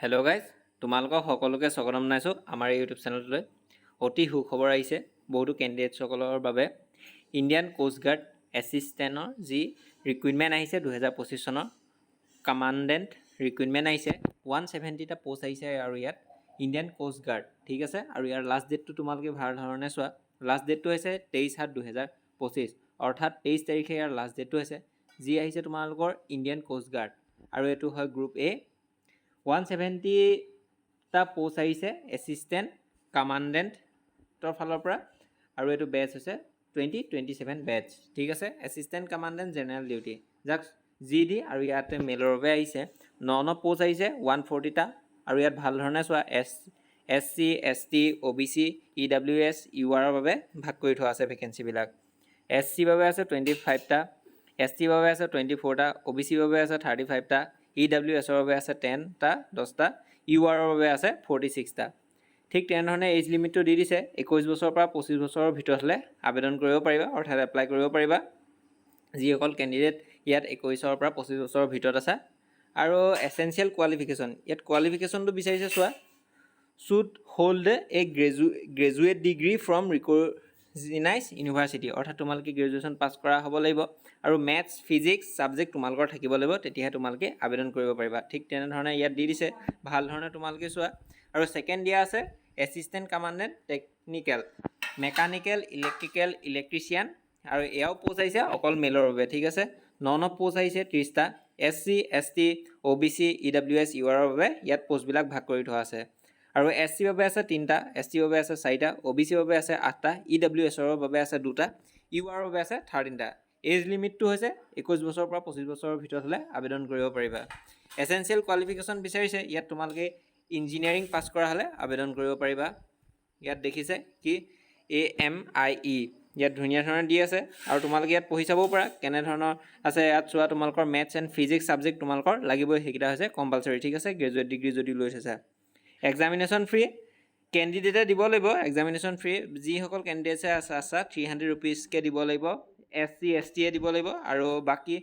Hello' guys, তোমালোকক সকলোকে স্বাগতম জনাইছোঁ আমাৰ এই ইউটিউব চেনেলটোলৈ। অতি সুখবৰ আহিছে বহুতো কেণ্ডিডেটসকলৰ বাবে। ইণ্ডিয়ান কোষ্ট গাৰ্ড এছিষ্টেণ্টৰ যি ৰিক্ৰুইটমেণ্ট আহিছে 2025 চনৰ কমাণ্ডেণ্ট ৰিক্ৰুইটমেণ্ট আহিছে। 170টা পষ্ট আহিছে আৰু ইয়াত ইণ্ডিয়ান কোষ্ট গাৰ্ড, ঠিক আছে। আৰু ইয়াৰ লাষ্ট ডেটটো তোমালোকে ভাল ধৰণে চোৱা। লাষ্ট ডেটটো হৈছে 23/7/2025, অৰ্থাৎ 23 তাৰিখে ইয়াৰ লাষ্ট ডেটটো হৈছে। যি আহিছে তোমালোকৰ ইণ্ডিয়ান কোষ্ট গাৰ্ড, আৰু এইটো হয় গ্ৰুপ এ। 170টা পষ্ট আহিছে এছিষ্টেণ্ট কমাণ্ডেণ্টৰ ফালৰ পৰা, আৰু এইটো বেচ হৈছে 2027 বেচ, ঠিক আছে। এছিষ্টেণ্ট কমাণ্ডেণ্ট জেনেৰেল ডিউটি, যাক GD, আৰু ইয়াতে মেলৰ বাবে আহিছে 9 পষ্ট আহিছে 140টা। আৰু ইয়াত ভাল ধৰণে চোৱা, SC, ST, OBC, EWS, UR বাবে ভাগ কৰি থোৱা আছে ভেকেঞ্চিবিলাক। SC বাবে আছে 25টা, ST বাবে আছে 24টা, OBC বাবে আছে 35টা, EWSৰ বাবে আছে 10টা, UR বাবে আছে 46টা। ঠিক তেনেধৰণে এজ লিমিটটো দি দিছে, 21 বছৰৰ পৰা 25 বছৰৰ ভিতৰত হ'লে আবেদন কৰিব পাৰিবা, অৰ্থাৎ এপ্লাই কৰিব পাৰিবা যিসকল কেণ্ডিডেট ইয়াত 21ৰ পৰা 25 বছৰৰ ভিতৰত আছে। আৰু এছেঞ্চিয়েল কোৱালিফিকেশ্যন, ইয়াত কোৱালিফিকেশ্যনটো বিচাৰিছে চোৱা, should hold a graduate degree from recognise university, অৰ্থাৎ তোমালোকে গ্ৰেজুৱেশ্যন পাছ কৰা হ'ব লাগিব, আৰু মেথছ ফিজিক্স ছাবজেক্ট তোমালোকৰ থাকিব লাগিব, তেতিয়াহে তোমালোকে আবেদন কৰিব পাৰিবা। ঠিক তেনেধৰণে ইয়াত দি দিছে, ভাল ধৰণে তোমালোকে চোৱা। আৰু ছেকেণ্ড দিয়া আছে assistant commandant technical, mechanical, electrical, electrician, আৰু এয়াও পষ্ট আহিছে অকল মেলৰ বাবে, ঠিক আছে। 9 পষ্ট আহিছে 30টা। SC, ST, OBC, EWS, UR বাবে ইয়াত পষ্টবিলাক ভাগ কৰি থোৱা আছে। আৰু SC বাবে আছে 3টা, ST বাবে আছে 4টা, OBC বাবে আছে 8টা, EWSৰ বাবে আছে 2টা, UR বাবে আছে 13টা। এজ লিমিটটো হৈছে 21 বছৰৰ পৰা 25 বছৰৰ ভিতৰত হ'লে আবেদন কৰিব পাৰিবা। এছেঞ্চিয়েল কোৱালিফিকেশ্যন বিচাৰিছে, ইয়াত তোমালোকে ইঞ্জিনিয়াৰিং পাছ কৰা হ'লে আবেদন কৰিব পাৰিবা। ইয়াত দেখিছে কি AMIE, ইয়াত ধুনীয়া ধৰণে দি আছে, আৰু তোমালোকে ইয়াত পঢ়ি চাবও পাৰা কেনেধৰণৰ আছে। ইয়াত চোৱা, তোমালোকৰ মেথছ এণ্ড ফিজিক্স ছাবজেক্ট তোমালোকৰ লাগিবই, সেইকেইটা হৈছে কম্পালচৰি, ঠিক আছে, গ্ৰেজুৱেট ডিগ্ৰী যদি লৈ থৈছা। এক্সামিনেশ্যন ফ্ৰী কেণ্ডিডেটে দিব লাগিব, এক্সামিনেশ্যন ফ্ৰী যিসকল কেণ্ডিডেটছে আছে 300 ৰুপিজকৈ দিব লাগিব, SC, STয়ে দিব লাগিব, আৰু বাকী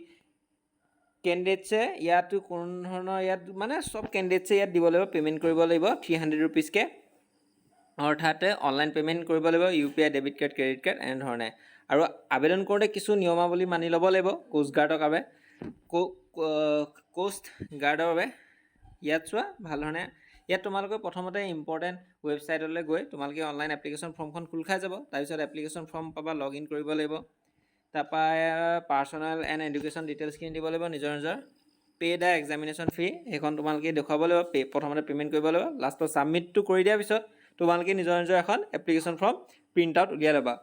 কেণ্ডিডেটছে ইয়াতো কোনো ধৰণৰ ইয়াত মানে চব কেণ্ডিডেটছে ইয়াত দিব লাগিব, পে'মেণ্ট কৰিব লাগিব 300 ৰুপিজকৈ, অৰ্থাৎ অনলাইন পে'মেণ্ট কৰিব লাগিব, UPI, debit card, credit card, এনেধৰণে। আৰু আবেদন কৰোঁতে কিছু নিয়মাৱলী মানি ল'ব লাগিব কোষ্ট গাৰ্ডৰ বাবে, কোষ্ট গাৰ্ডৰ বাবে। ইয়াত চোৱা ভাল ধৰণে, ইয়াত তোমালোকে প্ৰথমতে ইম্পৰ্টেণ্ট ৱেবছাইটলৈ গৈ তোমালোকে অনলাইন এপ্লিকেশ্যন ফৰ্মখন খোল খাই যাব। তাৰপিছত এপ্লিকেশ্যন ফৰ্ম পাবা, লগ ইন কৰিব লাগিব। তাৰপৰা পাৰ্চনেল এণ্ড এডুকেশ্যন ডিটেইলছখিনি দিব লাগিব, নিজৰ পে' দ্য এক্সামিনেশ্যন ফ্ৰী, সেইখন তোমালোকে দেখুৱাব লাগিব, প্ৰথমতে পে'মেণ্ট কৰিব লাগিব। লাষ্টত ছাবমিটটো কৰি দিয়াৰ পিছত তোমালোকে নিজৰ এখন এপ্লিকেশ্যন ফৰ্ম প্ৰিণ্ট আউট উলিয়াই ল'বা।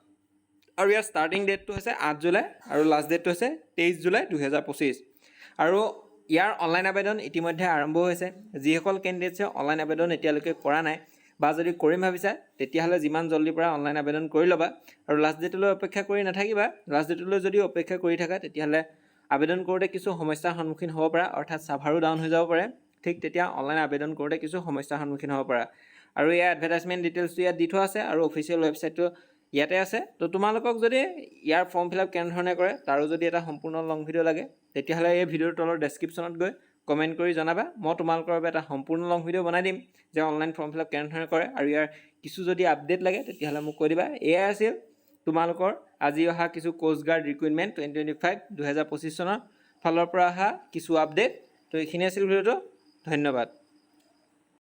আৰু ইয়াৰ ষ্টাৰ্টিং ডেটটো হৈছে 8 জুলাই, আৰু লাষ্ট ডেটটো হৈছে 23 জুলাই 2025। আৰু ইয়াৰ অনলাইন আবেদন ইতিমধ্যে আৰম্ভ হৈছে। যিসকল কেণ্ডিডেটছে অনলাইন আবেদন এতিয়ালৈকে কৰা নাই, বা যদি কৰিম ভাবিছা, তেতিয়াহ'লে যিমান জল্দিৰ পৰা অনলাইন আবেদন কৰি ল'বা, আৰু লাষ্ট ডেটলৈ অপেক্ষা কৰি নাথাকিবা। লাষ্ট ডেটলৈ যদি অপেক্ষা কৰি থাকা, তেতিয়াহ'লে আবেদন কৰোঁতে কিছু সমস্যাৰ সন্মুখীন হ'ব পাৰা, অৰ্থাৎ ছাৰ্ভাৰো ডাউন হৈ যাব পাৰে। ঠিক তেতিয়া অনলাইন আবেদন কৰোঁতে কিছু সমস্যাৰ সন্মুখীন হ'ব পাৰা। আৰু ইয়াৰ এডভাৰটাইজমেণ্ট ডিটেইলছটো ইয়াত দি থোৱা আছে, আৰু অফিচিয়েল ৱেবছাইটটো ইয়াতে আছে। তো তোমালোকক যদি ইয়াৰ ফৰ্ম ফিল আপ কেনেধৰণে কৰে তাৰো যদি এটা সম্পূৰ্ণ লং ভিডিঅ' লাগে, তেতিয়াহ'লে এই ভিডিঅ'ৰ তলৰ ডেছক্ৰিপশ্যনত গৈ কমেণ্ট কৰি জনাবা। মই তোমালোকৰ বাবে এটা সম্পূৰ্ণ লং ভিডিঅ' বনাই দিম যে অনলাইন ফৰ্ম ফিল আপ কেনেধৰণে কৰে, আৰু ইয়াৰ কিছু যদি আপডেট লাগে তেতিয়াহ'লে মোক কৈ দিবা। এয়াই আছিল তোমালোকৰ আজি অহা কিছু কোষ্ট গাৰ্ড ৰিক্ৰুইটমেণ্ট 2025 চনৰ ফালৰ পৰা অহা কিছু আপডেট। তো এইখিনি আছিল ভিডিঅ'টো, ধন্যবাদ।